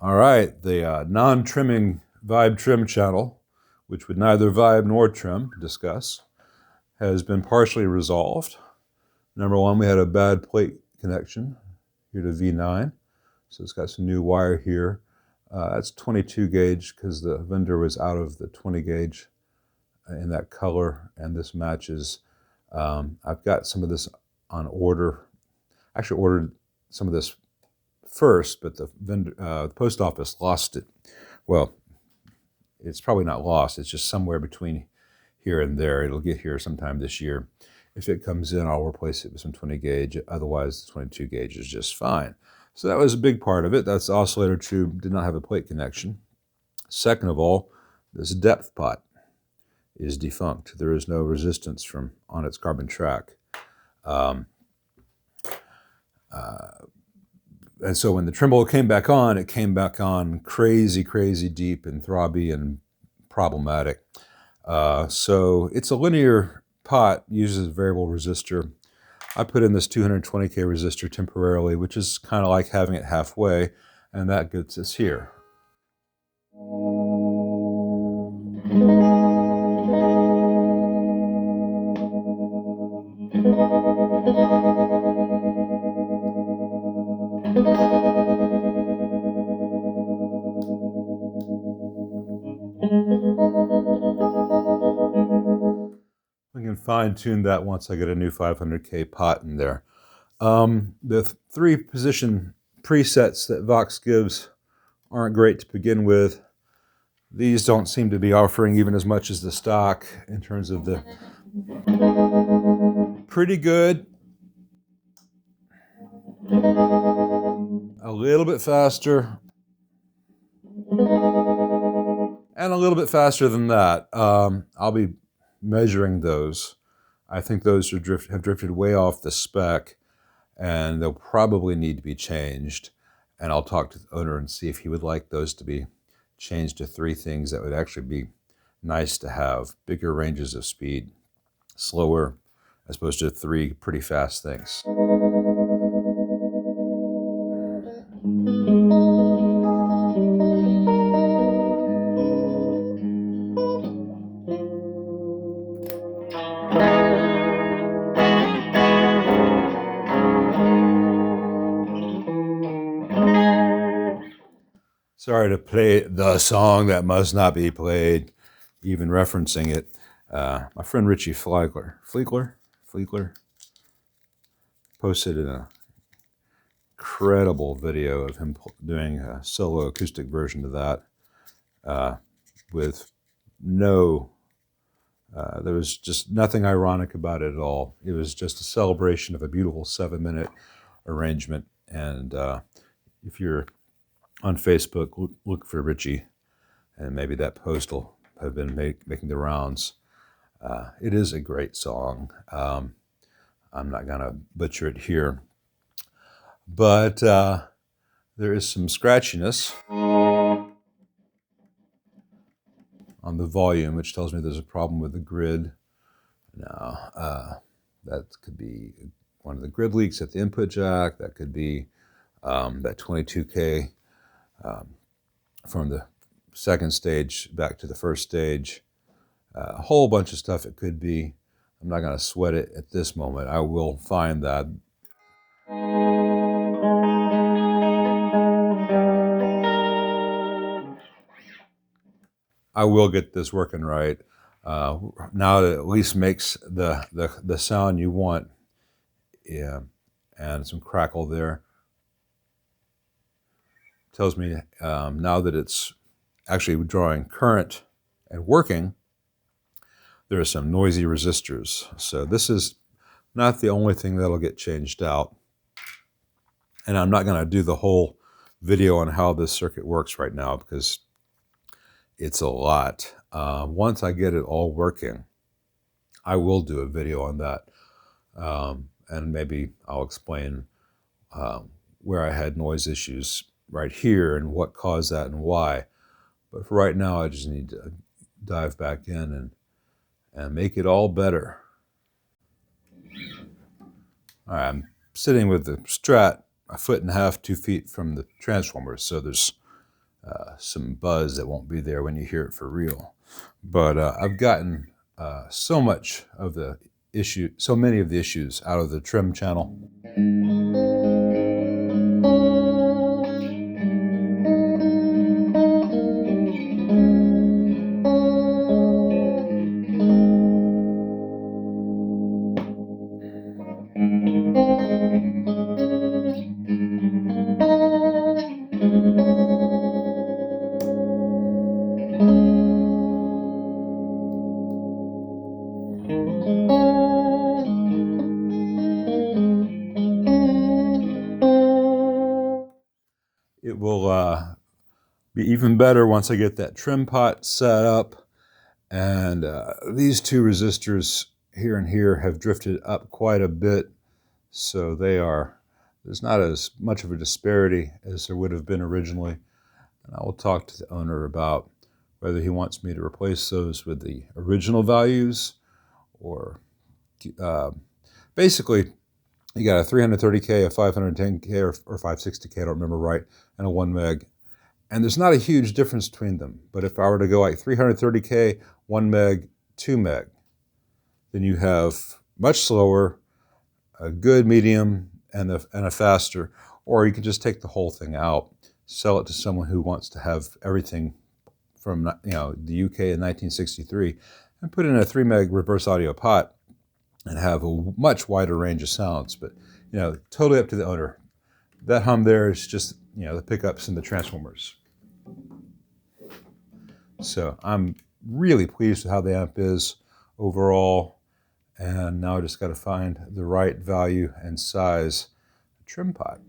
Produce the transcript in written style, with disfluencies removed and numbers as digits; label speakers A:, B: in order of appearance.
A: All right, the non-trimming vibe trim channel, which would neither vibe nor trim, discuss, has been partially resolved. Number one, we had a bad plate connection here to V9. So it's got some new wire here. That's 22 gauge because the vendor was out of the 20 gauge in that color, and this matches. I've got some of this on order. I actually ordered some of this first, but the vendor, the post office lost it. Well, it's probably not lost. It's just somewhere between here and there. It'll get here sometime this year. If it comes in, I'll replace it with some 20 gauge. Otherwise, the 22 gauge is just fine. So that was a big part of it. That's oscillator tube did not have a plate connection. Second of all, this depth pot is defunct. There is no resistance from on its carbon track. And so when the tremolo came back on, it came back on crazy, crazy deep and throbby and problematic. So it's a linear pot, uses a variable resistor. I put in this 220K resistor temporarily, which is kind of like having it halfway, and that gets us here. We can fine-tune that once I get a new 500K pot in there. The three position presets that Vox gives aren't great to begin with. These don't seem to be offering even as much as the stock in terms of the pretty good. A little bit faster. And a little bit faster than that. I'll be measuring those. I think those have drifted way off the spec, and they'll probably need to be changed. And I'll talk to the owner and see if he would like those to be changed to three things that would actually be nice to have. Bigger ranges of speed, slower, as opposed to three pretty fast things. Sorry to play the song that must not be played, even referencing it. My friend Richie Fleekler posted an incredible video of him doing a solo acoustic version of that with no, there was just nothing ironic about it at all. It was just a celebration of a beautiful 7-minute arrangement. And if you're on Facebook, look for Richie, and maybe that post will have been making the rounds. It is a great song. I'm not going to butcher it here, but there is some scratchiness on the volume, which tells me there's a problem with the grid. Now, that could be one of the grid leaks at the input jack. That could be that 22K from the second stage back to the first stage. A whole bunch of stuff it could be. I'm not going to sweat it at this moment. I will find that. I will get this working right. Now that it at least makes the sound you want. Yeah, and some crackle there. Tells me now that it's actually drawing current and working, there are some noisy resistors. So this is not the only thing that'll get changed out. And I'm not going to do the whole video on how this circuit works right now because it's a lot. Once I get it all working, I will do a video on that. And maybe I'll explain where I had noise issues right here and what caused that and why. But for right now, I just need to dive back in and make it all better. All right, I'm sitting with the Strat 1.5 feet, 2 feet from the transformers, so there's some buzz that won't be there when you hear it for real. But I've gotten so many of the issues out of the Trem channel. It will be even better once I get that trim pot set up. And these two resistors here and here have drifted up quite a bit. So there's not as much of a disparity as there would have been originally. And I will talk to the owner about whether he wants me to replace those with the original values, or basically you got a 330K, a 510K, or 560K, I don't remember right, and a 1 meg. And there's not a huge difference between them. But if I were to go like 330K, 1 meg, 2 meg, then you have much slower, a good, medium, and a faster. Or you can just take the whole thing out, sell it to someone who wants to have everything from the UK in 1963, and put in a 3 meg reverse audio pot and have a much wider range of sounds. But totally up to the owner. That hum there is just the pickups and the transformers. So I'm really pleased with how the amp is overall, and now I just got to find the right value and size trim pot.